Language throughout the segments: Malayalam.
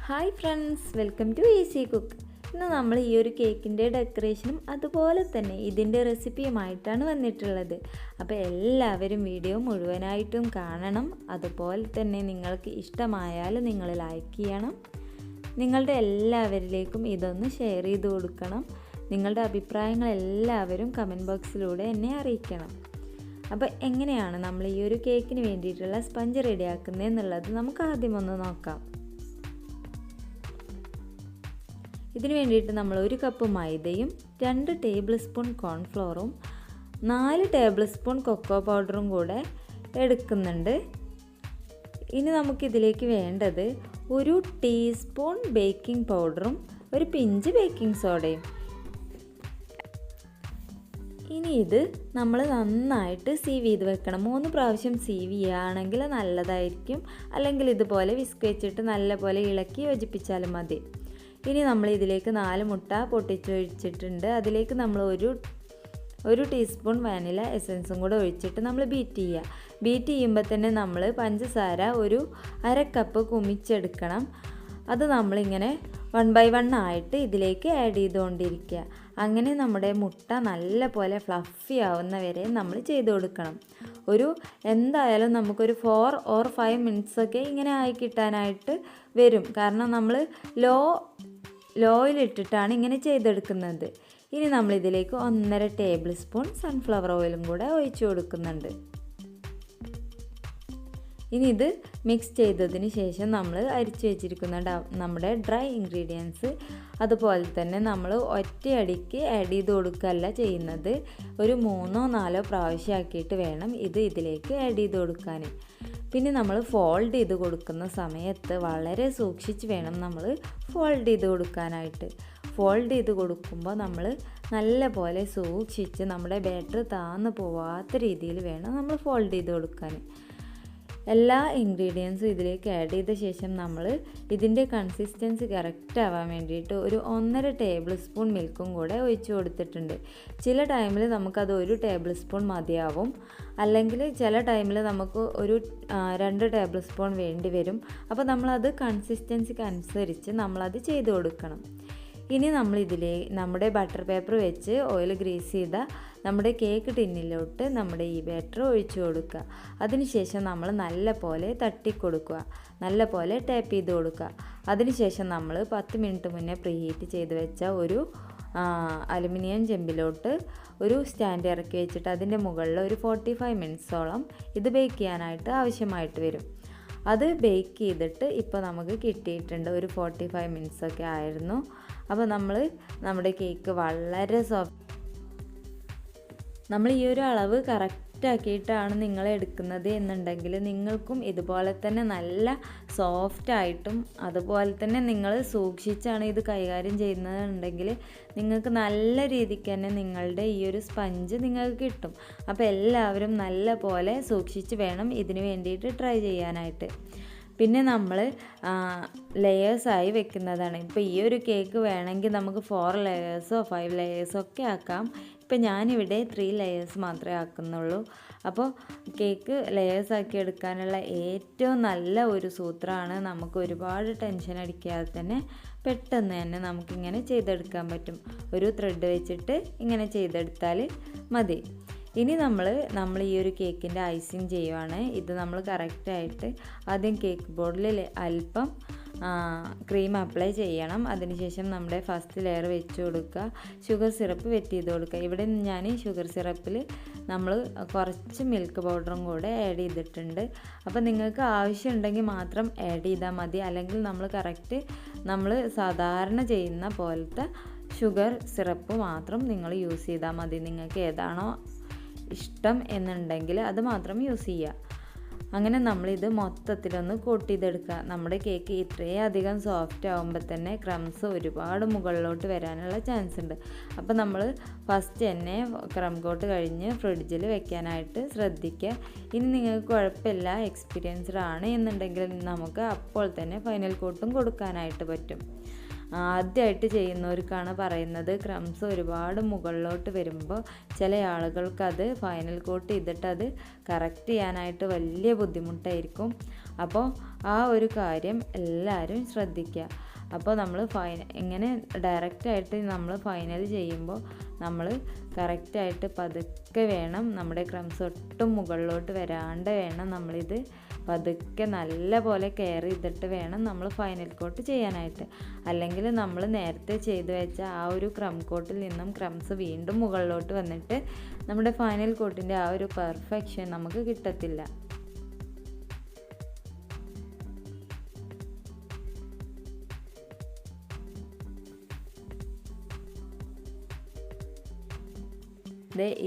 Hi friends, welcome to easy cook. ഇന്ന് നമ്മൾ ഈ ഒരു കേക്കിൻ്റെ ഡെക്കറേഷനും അതുപോലെ തന്നെ ഇതിൻ്റെ റെസിപ്പിയുമായിട്ടാണ് വന്നിട്ടുള്ളത്. അപ്പോൾ എല്ലാവരും വീഡിയോ മുഴുവനായിട്ടും കാണണം. അതുപോലെ തന്നെ നിങ്ങൾക്ക് ഇഷ്ടമായാൽ നിങ്ങൾ ലൈക്ക് ചെയ്യണം. നിങ്ങളുടെ എല്ലാവരിലേക്കും ഇതൊന്ന് ഷെയർ ചെയ്ത് കൊടുക്കണം. നിങ്ങളുടെ അഭിപ്രായങ്ങൾ എല്ലാവരും കമൻറ്റ് ബോക്സിലൂടെ എന്നെ അറിയിക്കണം. അപ്പോൾ എങ്ങനെയാണ് നമ്മൾ ഈ ഒരു കേക്കിന് വേണ്ടിയിട്ടുള്ള സ്പഞ്ച് റെഡിയാക്കുന്നത് എന്നുള്ളത് നമുക്ക് ആദ്യം ഒന്ന് നോക്കാം. ഇതിന് വേണ്ടിയിട്ട് നമ്മൾ 1 കപ്പ് മൈദയും 2 ടേബിൾ സ്പൂൺ കോൺഫ്ലോറും 4 ടേബിൾ സ്പൂൺ കൊക്കോ പൗഡറും കൂടെ എടുക്കുന്നുണ്ട്. ഇനി നമുക്കിതിലേക്ക് വേണ്ടത് 1 ടീസ്പൂൺ ബേക്കിംഗ് പൗഡറും 1 പിഞ്ച് ബേക്കിംഗ് സോഡയും. ഇനി ഇത് നമ്മൾ നന്നായിട്ട് സീവ് ചെയ്ത് വെക്കണം. 3 പ്രാവശ്യം സീവ് ചെയ്യുകയാണെങ്കിൽ നല്ലതായിരിക്കും. അല്ലെങ്കിൽ ഇതുപോലെ വിസ്ക് വെച്ചിട്ട് നല്ലപോലെ ഇളക്കി യോജിപ്പിച്ചാലും മതി. ഇനി നമ്മൾ ഇതിലേക്ക് 4 മുട്ട പൊട്ടിച്ചൊഴിച്ചിട്ടുണ്ട്. അതിലേക്ക് നമ്മൾ ഒരു ടീസ്പൂൺ വാനില എസൻസും കൂടെ ഒഴിച്ചിട്ട് നമ്മൾ ബീറ്റ് ചെയ്യുമ്പോൾ തന്നെ നമ്മൾ പഞ്ചസാര 1/2 കപ്പ് കുമിച്ചെടുക്കണം. അത് നമ്മളിങ്ങനെ 1 by 1 ആയിട്ട് ഇതിലേക്ക് ആഡ് ചെയ്തുകൊണ്ടിരിക്കുക. അങ്ങനെ നമ്മുടെ മുട്ട നല്ല പോലെ ഫ്ലഫി ആവുന്ന വരെ നമ്മൾ ചെയ്ത് കൊടുക്കണം. എന്തായാലും നമുക്കൊരു 4 or 5 minutes ഒക്കെ ഇങ്ങനെ ആയി കിട്ടാനായിട്ട് വരും. കാരണം നമ്മൾ ലോയിലിട്ടിട്ടാണ് ഇങ്ങനെ ചെയ്തെടുക്കുന്നത്. ഇനി നമ്മളിതിലേക്ക് 1.5 ടേബിൾ സ്പൂൺ സൺഫ്ലവർ ഓയിലും കൂടെ ഒഴിച്ചു കൊടുക്കുന്നുണ്ട്. ഇനി ഇത് മിക്സ് ചെയ്തതിന് ശേഷം നമ്മൾ അരിച്ചു വെച്ചിരിക്കുന്ന നമ്മുടെ ഡ്രൈ ഇൻഗ്രീഡിയൻസ് അതുപോലെ തന്നെ നമ്മൾ ഒറ്റയടിക്ക് ആഡ് ചെയ്ത് കൊടുക്കുകയല്ല ചെയ്യുന്നത്. 3-4 പ്രാവശ്യമാക്കിയിട്ട് വേണം ഇതിലേക്ക് ആഡ് ചെയ്ത് കൊടുക്കാൻ. പിന്നെ നമ്മൾ ഫോൾഡ് ചെയ്ത് കൊടുക്കുന്ന സമയത്ത് വളരെ സൂക്ഷിച്ച് വേണം നമ്മൾ ഫോൾഡ് ചെയ്ത് കൊടുക്കാനായിട്ട്. ഫോൾഡ് ചെയ്ത് കൊടുക്കുമ്പോൾ നമ്മൾ നല്ല പോലെ സൂക്ഷിച്ച് നമ്മുടെ ബാറ്റർ താന്ന് പോവാത്ത രീതിയിൽ വേണം നമ്മൾ ഫോൾഡ് ചെയ്ത് കൊടുക്കാൻ. എല്ലാ ഇൻഗ്രീഡിയൻസും ഇതിലേക്ക് ആഡ് ചെയ്ത ശേഷം നമ്മൾ ഇതിൻ്റെ കൺസിസ്റ്റൻസി കറക്റ്റ് ആവാൻ വേണ്ടിയിട്ട് 1.5 ടേബിൾ സ്പൂൺ മിൽക്കും കൂടെ ഒഴിച്ചു കൊടുത്തിട്ടുണ്ട്. ചില ടൈമിൽ നമുക്കത് 1 ടേബിൾ സ്പൂൺ മതിയാവും. അല്ലെങ്കിൽ ചില ടൈമിൽ നമുക്ക് 2 ടേബിൾ സ്പൂൺ വേണ്ടി വരും. അപ്പോൾ നമ്മളത് കൺസിസ്റ്റൻസിക്ക് അനുസരിച്ച് നമ്മളത് ചെയ്ത് കൊടുക്കണം. ഇനി നമ്മുടെ ബട്ടർ പേപ്പർ വെച്ച് ഓയിൽ ഗ്രീസ് ചെയ്ത നമ്മുടെ കേക്ക് ടിന്നിലോട്ട് നമ്മുടെ ഈ ബാറ്റർ ഒഴിച്ചു കൊടുക്കുക. അതിനുശേഷം നമ്മൾ നല്ല പോലെ തട്ടിക്കൊടുക്കുക, നല്ല പോലെ ടാപ്പ് ചെയ്ത് കൊടുക്കുക. അതിനുശേഷം നമ്മൾ 10 മിനിറ്റ് മുന്നേ പ്രീഹീറ്റ് ചെയ്ത് വെച്ച ഒരു അലുമിനിയം ചെമ്പിലോട്ട് ഒരു സ്റ്റാൻഡ് ഇറക്കി വെച്ചിട്ട് അതിൻ്റെ മുകളിൽ 45 മിനിറ്റ്സോളം ഇത് ബേക്ക് ചെയ്യാനായിട്ട് ആവശ്യമായിട്ട് വരും. അത് ബേക്ക് ചെയ്തിട്ട് ഇപ്പോൾ നമുക്ക് കിട്ടിയിട്ടുണ്ട്. 45 മിനിറ്റ്സൊക്കെ ആയിരുന്നു. അപ്പോൾ നമ്മുടെ കേക്ക് വളരെ നമ്മൾ ഈ ഒരു അളവ് കറക്റ്റാക്കിയിട്ടാണ് നിങ്ങൾ എടുക്കുന്നത് എന്നുണ്ടെങ്കിൽ നിങ്ങൾക്കും ഇതുപോലെ തന്നെ നല്ല സോഫ്റ്റായിട്ടും അതുപോലെ തന്നെ നിങ്ങൾ സൂക്ഷിച്ചാണ് ഇത് കൈകാര്യം ചെയ്യുന്നതെന്നുണ്ടെങ്കിൽ നിങ്ങൾക്ക് നല്ല രീതിക്ക് തന്നെ നിങ്ങളുടെ ഈ ഒരു സ്പഞ്ച് നിങ്ങൾക്ക് കിട്ടും. അപ്പോൾ എല്ലാവരും നല്ല പോലെ സൂക്ഷിച്ച് വേണം ഇതിന് വേണ്ടിയിട്ട് ട്രൈ ചെയ്യാനായിട്ട്. പിന്നെ നമ്മൾ ലെയേഴ്സായി വെക്കുന്നതാണ്. ഇപ്പോൾ ഈ ഒരു കേക്ക് വേണമെങ്കിൽ നമുക്ക് 4 ലെയേഴ്സോ 5 ലെയേഴ്സോ ഒക്കെ ആക്കാം. ഇപ്പം ഞാനിവിടെ 3 ലെയേഴ്സ് മാത്രമേ ആക്കുന്നുള്ളൂ. അപ്പോൾ കേക്ക് ലെയേഴ്സ് ആക്കി എടുക്കാനുള്ള ഏറ്റവും നല്ല ഒരു സൂത്രമാണ്. നമുക്ക് ഒരുപാട് ടെൻഷൻ അടിക്കാതെ തന്നെ പെട്ടെന്ന് തന്നെ നമുക്കിങ്ങനെ ചെയ്തെടുക്കാൻ പറ്റും. ഒരു ത്രെഡ് വെച്ചിട്ട് ഇങ്ങനെ ചെയ്തെടുത്താൽ മതി. ഇനി നമ്മൾ ഈ ഒരു കേക്കിൻ്റെ ഐസിങ് ചെയ്യുവാണ്. ഇത് നമ്മൾ കറക്റ്റായിട്ട് ആദ്യം കേക്ക് ബോർഡിൽ അല്പം ക്രീം അപ്ലൈ ചെയ്യണം. അതിനുശേഷം നമ്മുടെ ഫസ്റ്റ് ലെയർ വെച്ച് കൊടുക്കുക. ഷുഗർ സിറപ്പ് വെറ്റ് ചെയ്ത് കൊടുക്കുക. ഇവിടെ ഞാൻ ഷുഗർ സിറപ്പിൽ നമ്മൾ കുറച്ച് മിൽക്ക് പൗഡറും കൂടെ ആഡ് ചെയ്തിട്ടുണ്ട്. അപ്പോൾ നിങ്ങൾക്ക് ആവശ്യമുണ്ടെങ്കിൽ മാത്രം ആഡ് ചെയ്താൽ മതി. അല്ലെങ്കിൽ നമ്മൾ സാധാരണ ചെയ്യുന്ന പോലത്തെ ഷുഗർ സിറപ്പ് മാത്രം നിങ്ങൾ യൂസ് ചെയ്താൽ മതി. നിങ്ങൾക്ക് ഏതാണോ ഇഷ്ടം എന്നുണ്ടെങ്കിൽ അത് മാത്രം യൂസ് ചെയ്യുക. അങ്ങനെ നമ്മളിത് മൊത്തത്തിലൊന്ന് കോട്ട് ചെയ്തെടുക്കുക. നമ്മുടെ കേക്ക് ഇത്രയും അധികം സോഫ്റ്റ് ആകുമ്പോൾ തന്നെ ക്രംസ് ഒരുപാട് മുകളിലോട്ട് വരാനുള്ള ചാൻസ് ഉണ്ട്. അപ്പോൾ നമ്മൾ ഫസ്റ്റ് തന്നെ ക്രം കോട്ട് കഴിഞ്ഞ് ഫ്രിഡ്ജിൽ വെക്കാനായിട്ട് ശ്രദ്ധിക്കുക. ഇനി നിങ്ങൾക്ക് കുഴപ്പമില്ല, എക്സ്പീരിയൻസ്ഡ് ആണ് എന്നുണ്ടെങ്കിൽ നമുക്ക് അപ്പോൾ തന്നെ ഫൈനൽ കോട്ടും കൊടുക്കാനായിട്ട് പറ്റും. ആദ്യമായിട്ട് ചെയ്യുന്നവർക്കാണ് പറയുന്നത്. ക്രംസ് ഒരുപാട് മുകളിലോട്ട് വരുമ്പോൾ ചില ആളുകൾക്ക് അത് ഫൈനൽ കോട്ട് ചെയ്തിട്ട് അത് കറക്റ്റ് ചെയ്യാനായിട്ട് വലിയ ബുദ്ധിമുട്ടായിരിക്കും. അപ്പോൾ ആ ഒരു കാര്യം എല്ലാവരും ശ്രദ്ധിക്കുക. അപ്പോൾ നമ്മൾ ഇങ്ങനെ ഡയറക്റ്റായിട്ട് നമ്മൾ ഫൈനൽ ചെയ്യുമ്പോൾ നമ്മൾ കറക്റ്റായിട്ട് പതുക്കെ വേണം, നമ്മുടെ ക്രംസ് ഒട്ടും മുകളിലോട്ട് വരാണ്ട് വേണം നമ്മളിത് പതുക്കെ നല്ല പോലെ കെയർ ചെയ്തിട്ട് വേണം നമ്മൾ ഫൈനൽ കോട്ട് ചെയ്യാനായിട്ട്. അല്ലെങ്കിൽ നമ്മൾ നേരത്തെ ചെയ്തു വെച്ച ആ ഒരു ക്രം കോട്ടിൽ നിന്നും ക്രംസ് വീണ്ടും മുകളിലോട്ട് വന്നിട്ട് നമ്മുടെ ഫൈനൽ കോട്ടിൻ്റെ ആ ഒരു പെർഫെക്ഷൻ നമുക്ക് കിട്ടത്തില്ല.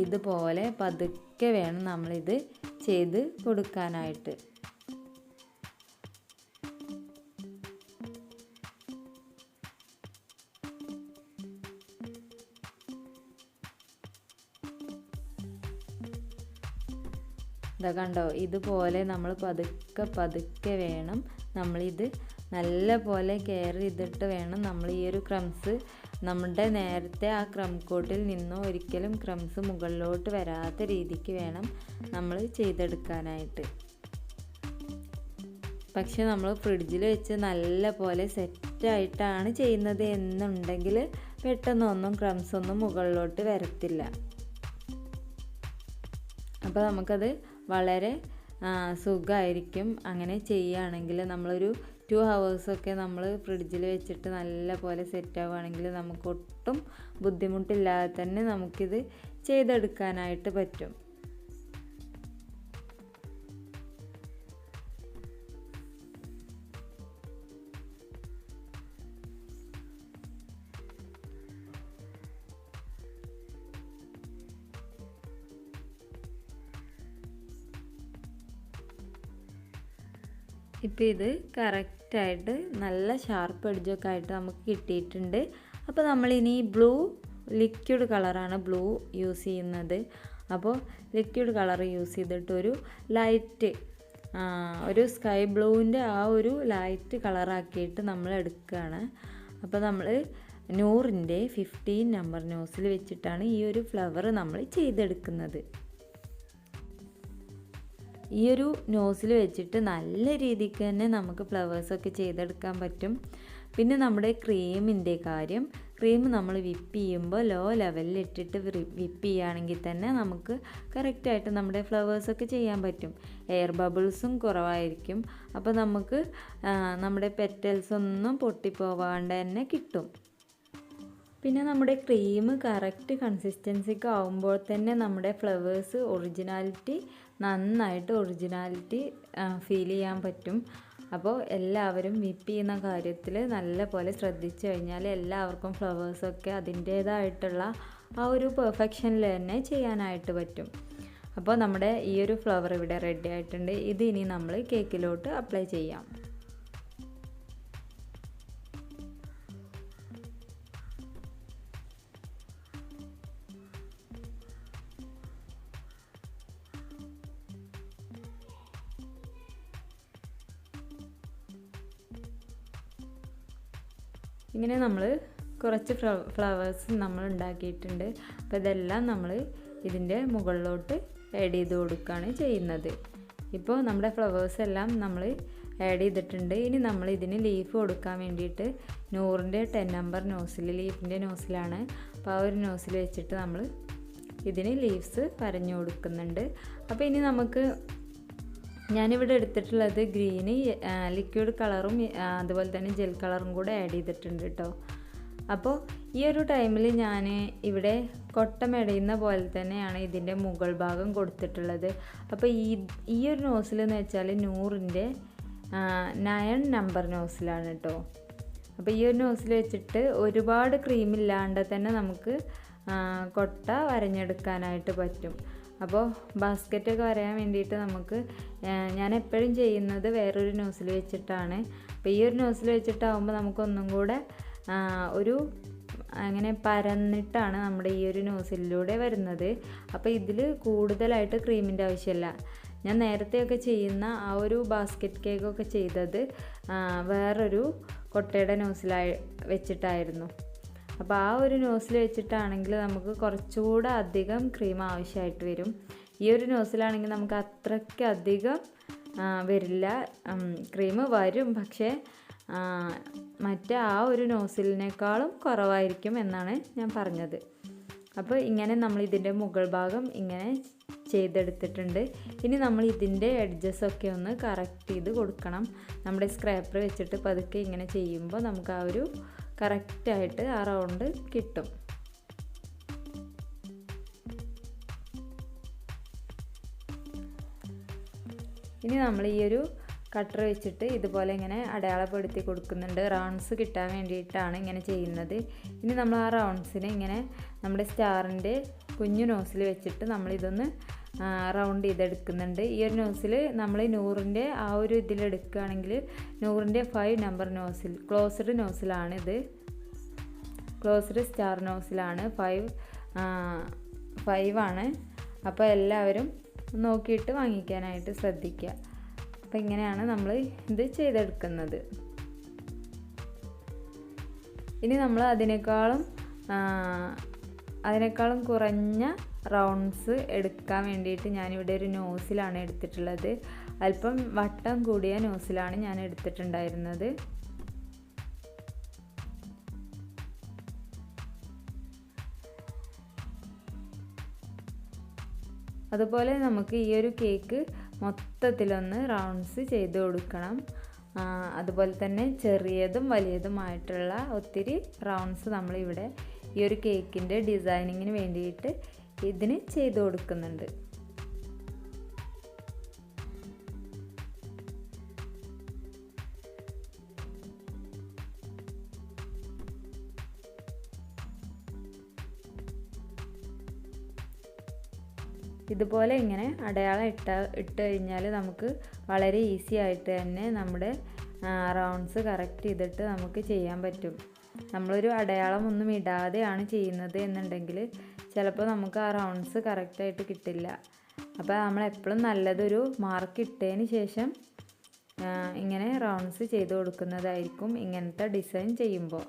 ഇതുപോലെ പതുക്കെ വേണം നമ്മളിത് ചെയ്ത് കൊടുക്കാനായിട്ട്. ഇതാ കണ്ടോ, ഇതുപോലെ നമ്മൾ പതുക്കെ വേണം നമ്മളിത് നല്ല പോലെ കെയർ ചെയ്തിട്ട് വേണം നമ്മൾ ഈ ഒരു ക്രംസ് നമ്മുടെ നേരത്തെ ആ ക്രം കോട്ടിൽ നിന്നോ ഒരിക്കലും ക്രംസ് മുകളിലോട്ട് വരാത്ത രീതിക്ക് വേണം നമ്മൾ ചെയ്തെടുക്കാനായിട്ട്. പക്ഷെ നമ്മൾ ഫ്രിഡ്ജിൽ വെച്ച് നല്ല പോലെ സെറ്റായിട്ടാണ് ചെയ്യുന്നത് എന്നുണ്ടെങ്കിൽ പെട്ടെന്നൊന്നും ക്രംസ് ഒന്നും മുകളിലോട്ട് വരത്തില്ല. അപ്പോൾ നമുക്കത് വളരെ സുഖമായിരിക്കും അങ്ങനെ ചെയ്യുകയാണെങ്കിൽ. നമ്മളൊരു 2 hours നമ്മൾ ഫ്രിഡ്ജിൽ വെച്ചിട്ട് നല്ല പോലെ സെറ്റ് ആവുകയാണെങ്കിൽ നമുക്ക് ഒട്ടും ബുദ്ധിമുട്ടില്ലാതെ തന്നെ നമുക്കിത് ചെയ്തെടുക്കാനായിട്ട് പറ്റും. ഇപ്പോൾ ഇത് കറക്റ്റായിട്ട് നല്ല ഷാർപ്പ് എഡ്ജൊക്കെ ആയിട്ട് നമുക്ക് കിട്ടിയിട്ടുണ്ട്. അപ്പോൾ നമ്മളിനി ബ്ലൂ ലിക്വിഡ് കളറാണ് ബ്ലൂ യൂസ് ചെയ്യുന്നത്. അപ്പോൾ ലിക്വിഡ് കളർ യൂസ് ചെയ്തിട്ട് ഒരു ലൈറ്റ് ഒരു സ്കൈ ബ്ലൂവിൻ്റെ ആ ഒരു ലൈറ്റ് കളറാക്കിയിട്ട് നമ്മൾ എടുക്കുകയാണ്. അപ്പോൾ നമ്മൾ 100ൻ്റെ 15 നമ്പർ നോസിൽ വെച്ചിട്ടാണ് ഈ ഒരു ഫ്ലവർ നമ്മൾ ചെയ്തെടുക്കുന്നത്. ഈ ഒരു നോസിൽ വെച്ചിട്ട് നല്ല രീതിക്ക് തന്നെ നമുക്ക് ഫ്ലവേഴ്സൊക്കെ ചെയ്തെടുക്കാൻ പറ്റും. പിന്നെ നമ്മുടെ ക്രീമിൻ്റെ കാര്യം, ക്രീം നമ്മൾ വിപ്പ് ചെയ്യുമ്പോൾ ലോ ലെവലിൽ ഇട്ടിട്ട് വിപ്പ് ചെയ്യുകയാണെങ്കിൽ തന്നെ നമുക്ക് കറക്റ്റായിട്ട് നമ്മുടെ ഫ്ലവേഴ്സൊക്കെ ചെയ്യാൻ പറ്റും. എയർ ബബിൾസും കുറവായിരിക്കും. അപ്പോൾ നമുക്ക് നമ്മുടെ പെറ്റൽസ് ഒന്നും പൊട്ടിപ്പോവാണ്ട് തന്നെ കിട്ടും. പിന്നെ നമ്മുടെ ക്രീം കറക്റ്റ് കൺസിസ്റ്റൻസിക്ക് ആവുമ്പോൾ തന്നെ നമ്മുടെ ഫ്ലവേഴ്സ് നന്നായിട്ട് ഒറിജിനാലിറ്റി ഫീൽ ചെയ്യാൻ പറ്റും. അപ്പോൾ എല്ലാവരും വിപ്പ് ചെയ്യുന്ന കാര്യത്തിൽ നല്ല പോലെ ശ്രദ്ധിച്ചു കഴിഞ്ഞാൽ എല്ലാവർക്കും ഫ്ലവേഴ്സൊക്കെ അതിൻ്റേതായിട്ടുള്ള ആ ഒരു പെർഫെക്ഷനിൽ തന്നെ ചെയ്യാനായിട്ട് പറ്റും. അപ്പോൾ നമ്മുടെ ഈ ഒരു ഫ്ലവർ ഇവിടെ റെഡി ആയിട്ടുണ്ട്. ഇത് ഇനി നമ്മൾ കേക്കിലോട്ട് അപ്ലൈ ചെയ്യാം. ഇങ്ങനെ നമ്മൾ കുറച്ച് ഫ്ലവേഴ്സ് നമ്മൾ ഉണ്ടാക്കിയിട്ടുണ്ട്. അപ്പോൾ ഇതെല്ലാം നമ്മൾ ഇതിൻ്റെ മുകളിലോട്ട് ആഡ് ചെയ്ത് കൊടുക്കുകയാണ് ചെയ്യുന്നത്. ഇപ്പോൾ നമ്മുടെ ഫ്ലവേഴ്സ് എല്ലാം നമ്മൾ ആഡ് ചെയ്തിട്ടുണ്ട്. ഇനി നമ്മൾ ഇതിന് ലീഫ് കൊടുക്കാൻ വേണ്ടിയിട്ട് 100ൻ്റെ 10 നമ്പർ നോസിൽ, ലീഫിൻ്റെ നോസിലാണ്. അപ്പോൾ ആ ഒരു നോസിൽ വെച്ചിട്ട് നമ്മൾ ഇതിന് ലീവ്സ് വരഞ്ഞു കൊടുക്കുന്നുണ്ട്. അപ്പോൾ ഇനി നമുക്ക് ഞാനിവിടെ എടുത്തിട്ടുള്ളത് ഗ്രീന് ലിക്വിഡ് കളറും അതുപോലെ തന്നെ ജെൽ കളറും കൂടെ ആഡ് ചെയ്തിട്ടുണ്ട് കേട്ടോ. അപ്പോൾ ഈ ഒരു ടൈമിൽ ഞാൻ ഇവിടെ കൊട്ട മെടയുന്ന പോലെ തന്നെയാണ് ഇതിൻ്റെ മുകൾ ഭാഗം കൊടുത്തിട്ടുള്ളത്. അപ്പോൾ ഈ ഒരു നോസിൽ എന്ന് വെച്ചാൽ 100ൻ്റെ 9 നമ്പർ നോസിലാണ് കേട്ടോ. അപ്പോൾ ഈ ഒരു നോസിൽ വെച്ചിട്ട് ഒരുപാട് ക്രീമില്ലാണ്ട് തന്നെ നമുക്ക് കൊട്ട വരഞ്ഞെടുക്കാനായിട്ട് പറ്റും. അപ്പോൾ ബാസ്ക്കറ്റൊക്കെ വരയാൻ വേണ്ടിയിട്ട് നമുക്ക് ഞാൻ എപ്പോഴും ചെയ്യുന്നത് വേറൊരു നോസിൽ വെച്ചിട്ടാണ്. അപ്പോൾ ഈ ഒരു നോസിൽ വെച്ചിട്ടാകുമ്പോൾ നമുക്കൊന്നും കൂടെ ഒരു അങ്ങനെ പരന്നിട്ടാണ് നമ്മുടെ ഈ ഒരു നോസിലൂടെ വരുന്നത്. അപ്പോൾ ഇതിൽ കൂടുതലായിട്ട് ക്രീമിൻ്റെ ആവശ്യമില്ല. ഞാൻ നേരത്തെയൊക്കെ ചെയ്യുന്ന ആ ഒരു ബാസ്ക്കറ്റ് കേക്കൊക്കെ ചെയ്തത് വേറൊരു കൊട്ടയുടെ നോസിലായി വെച്ചിട്ടായിരുന്നു. അപ്പോൾ ആ ഒരു നോസിൽ വെച്ചിട്ടാണെങ്കിൽ നമുക്ക് കുറച്ചുകൂടെ അധികം ക്രീം ആവശ്യമായിട്ട് വരും. ഈ ഒരു നോസിലാണെങ്കിൽ നമുക്ക് അത്രയ്ക്ക് അധികം വരില്ല. ക്രീം വരും, പക്ഷേ മറ്റേ ആ ഒരു നോസിലിനേക്കാളും കുറവായിരിക്കും എന്നാണ് ഞാൻ പറഞ്ഞത്. അപ്പോൾ ഇങ്ങനെ നമ്മൾ ഇതിൻ്റെ മുകൾ ഭാഗം ഇങ്ങനെ ചെയ്തെടുത്തിട്ടുണ്ട്. ഇനി നമ്മൾ ഇതിൻ്റെ എഡ്ജസൊക്കെ ഒന്ന് കറക്റ്റ് ചെയ്ത് കൊടുക്കണം. നമ്മുടെ സ്ക്രാപ്പർ വെച്ചിട്ട് പതുക്കെ ഇങ്ങനെ ചെയ്യുമ്പോൾ നമുക്ക് ആ ഒരു കറക്റ്റായിട്ട് ആ റൗണ്ട് കിട്ടും. ഇനി നമ്മൾ ഈ ഒരു കട്ടർ വെച്ചിട്ട് ഇതുപോലെ ഇങ്ങനെ അടയാളപ്പെടുത്തി കൊടുക്കുന്നുണ്ട്. റൗണ്ട്സ് കിട്ടാൻ വേണ്ടിയിട്ടാണ് ഇങ്ങനെ ചെയ്യുന്നത്. ഇനി നമ്മൾ ആ റൗണ്ട്സിനെ ഇങ്ങനെ നമ്മുടെ സ്റ്റാറിൻ്റെ കുഞ്ഞു നോസിൽ വെച്ചിട്ട് നമ്മളിതൊന്ന് റൗണ്ട് ചെയ്തെടുക്കുന്നുണ്ട്. ഈ ഒരു നോസിൽ നമ്മൾ 100ൻ്റെ ആ ഒരു ഇതിലെടുക്കുകയാണെങ്കിൽ 100ൻ്റെ 5 നമ്പർ നോസിൽ, ക്ലോസ്ഡ് നോസിലാണിത്. ക്ലോസ്ഡ് സ്റ്റാർ നോസിലാണ്. 5 ആണ്. അപ്പോൾ എല്ലാവരും നോക്കിയിട്ട് വാങ്ങിക്കാനായിട്ട് ശ്രദ്ധിക്കുക. അപ്പോൾ ഇങ്ങനെയാണ് നമ്മൾ ഇത് ചെയ്തെടുക്കുന്നത്. ഇനി നമ്മൾ അതിനേക്കാളും കുറഞ്ഞ റൗണ്ട്സ് എടുക്കാൻ വേണ്ടിയിട്ട് ഞാനിവിടെ ഒരു നോസിലാണ് എടുത്തിട്ടുള്ളത്. അല്പം വട്ടം കൂടിയ നോസിലാണ് ഞാൻ എടുത്തിട്ടുണ്ടായിരുന്നത്. അതുപോലെ നമുക്ക് ഈ ഒരു കേക്ക് മൊത്തത്തിലൊന്ന് റൗണ്ട്സ് ചെയ്ത് കൊടുക്കണം. അതുപോലെ തന്നെ ചെറിയതും വലിയതുമായിട്ടുള്ള ഒത്തിരി റൗണ്ട്സ് നമ്മളിവിടെ ഈ ഒരു കേക്കിൻ്റെ ഡിസൈനിങ്ങിന് വേണ്ടിയിട്ട് ഇതിന് ചെയ്ത് കൊടുക്കുന്നുണ്ട്. ഇതുപോലെ ഇങ്ങനെ അടയാളം ഇട്ട് കഴിഞ്ഞാൽ നമുക്ക് വളരെ ഈസി ആയിട്ട് തന്നെ നമ്മുടെ റൗണ്ട്സ് കറക്റ്റ് ചെയ്തിട്ട് നമുക്ക് ചെയ്യാൻ പറ്റും. നമ്മളൊരു അടയാളം ഒന്നും ഇടാതെയാണ് ചെയ്യുന്നത് എന്നുണ്ടെങ്കിൽ ചിലപ്പോൾ നമുക്ക് ആ റൗണ്ട്സ് കറക്റ്റായിട്ട് കിട്ടില്ല. അപ്പോൾ നമ്മളെപ്പോഴും നല്ലതൊരു മാർക്ക് ഇട്ടതിന് ശേഷം ഇങ്ങനെ റൗണ്ട്സ് ചെയ്ത് കൊടുക്കുന്നതായിരിക്കും ഇങ്ങനത്തെ ഡിസൈൻ ചെയ്യുമ്പോൾ.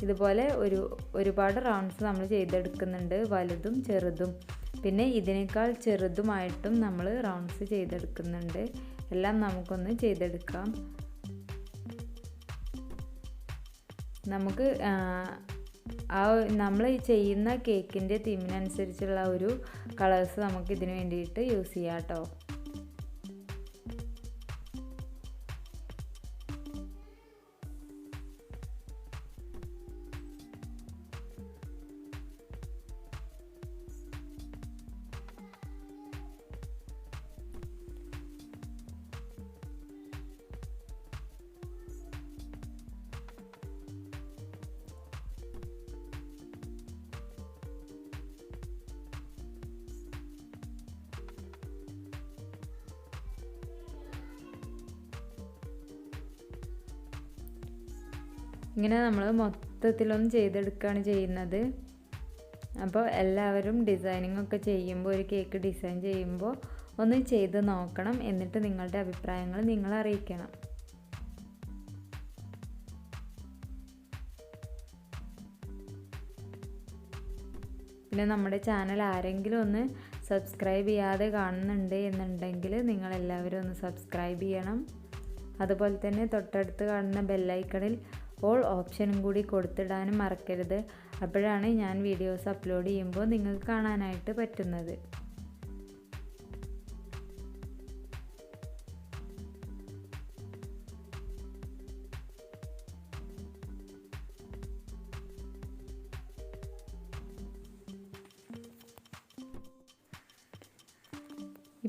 ഇതുപോലെ ഒരുപാട് റൗണ്ട്സ് നമ്മൾ ചെയ്തെടുക്കുന്നുണ്ട്, വലുതും ചെറുതും. പിന്നെ ഇതിനേക്കാൾ ചെറുതുമായിട്ടും നമ്മൾ റൗണ്ട്സ് ചെയ്തെടുക്കുന്നുണ്ട്. എല്ലാം നമുക്കൊന്ന് ചെയ്തെടുക്കാം. നമുക്ക് നമ്മൾ ചെയ്യുന്ന കേക്കിൻ്റെ തീമിനനുസരിച്ചുള്ള ഒരു കളേഴ്സ് നമുക്ക് ഇതിന് വേണ്ടിയിട്ട് യൂസ് ചെയ്യാം കേട്ടോ. ഇങ്ങനെ നമ്മൾ മൊത്തത്തിലൊന്ന് ചെയ്തെടുക്കുകയാണ് ചെയ്യുന്നത്. അപ്പോൾ എല്ലാവരും ഡിസൈനിങ് ഒക്കെ ചെയ്യുമ്പോൾ, ഒരു കേക്ക് ഡിസൈൻ ചെയ്യുമ്പോൾ ഒന്ന് ചെയ്ത് നോക്കണം. എന്നിട്ട് നിങ്ങളുടെ അഭിപ്രായങ്ങൾ നിങ്ങൾ അറിയിക്കണം. പിന്നെ നമ്മുടെ ചാനൽ ആരെങ്കിലും ഒന്ന് സബ്സ്ക്രൈബ് ചെയ്യാതെ കാണുന്നുണ്ട് എന്നുണ്ടെങ്കിൽ നിങ്ങളെല്ലാവരും ഒന്ന് സബ്സ്ക്രൈബ് ചെയ്യണം. അതുപോലെ തന്നെ തൊട്ടടുത്ത് കാണുന്ന ബെല്ലൈക്കണിൽ ഓൾ ഓപ്ഷനും കൂടി കൊടുത്തിടാനും മറക്കരുത്. അപ്പോഴാണ് ഞാൻ വീഡിയോസ് അപ്ലോഡ് ചെയ്യുമ്പോൾ നിങ്ങൾക്ക് കാണാനായിട്ട് പറ്റുന്നത്.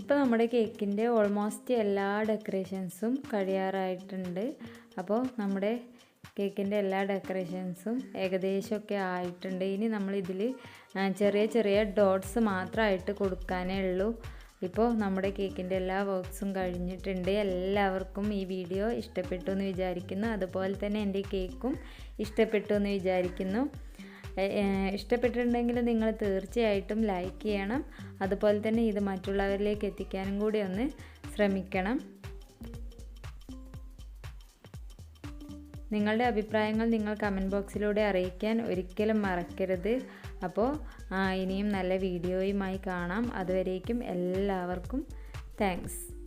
ഇപ്പോൾ നമ്മുടെ കേക്കിൻ്റെ ഓൾമോസ്റ്റ് എല്ലാ ഡെക്കറേഷൻസും കഴിയാറായിട്ടുണ്ട്. അപ്പോൾ നമ്മുടെ കേക്കിൻ്റെ എല്ലാ ഡെക്കറേഷൻസും ഏകദേശമൊക്കെ ആയിട്ടുണ്ട്. ഇനി നമ്മളിതിൽ ചെറിയ ചെറിയ ഡോട്ട്സ് മാത്രമായിട്ട് കൊടുക്കാനേ ഉള്ളൂ. ഇപ്പോൾ നമ്മുടെ കേക്കിൻ്റെ എല്ലാ വർക്ക്സും കഴിഞ്ഞിട്ടുണ്ട്. എല്ലാവർക്കും ഈ വീഡിയോ ഇഷ്ടപ്പെട്ടു എന്ന് വിചാരിക്കുന്നു. അതുപോലെ തന്നെ എൻ്റെ കേക്കും ഇഷ്ടപ്പെട്ടു എന്ന് വിചാരിക്കുന്നു. ഇഷ്ടപ്പെട്ടിട്ടുണ്ടെങ്കിൽ നിങ്ങൾ തീർച്ചയായിട്ടും ലൈക്ക് ചെയ്യണം. അതുപോലെ തന്നെ ഇത് മറ്റുള്ളവരിലേക്ക് എത്തിക്കാനും കൂടി ഒന്ന് ശ്രമിക്കണം. നിങ്ങളുടെ അഭിപ്രായങ്ങൾ നിങ്ങൾ കമൻറ്റ് ബോക്സിലൂടെ അറിയിക്കാൻ ഒരിക്കലും മറക്കരുത്. അപ്പോൾ ഇനിയും നല്ല വീഡിയോയുമായി കാണാം. അതുവരേക്കും എല്ലാവർക്കും താങ്ക്സ്.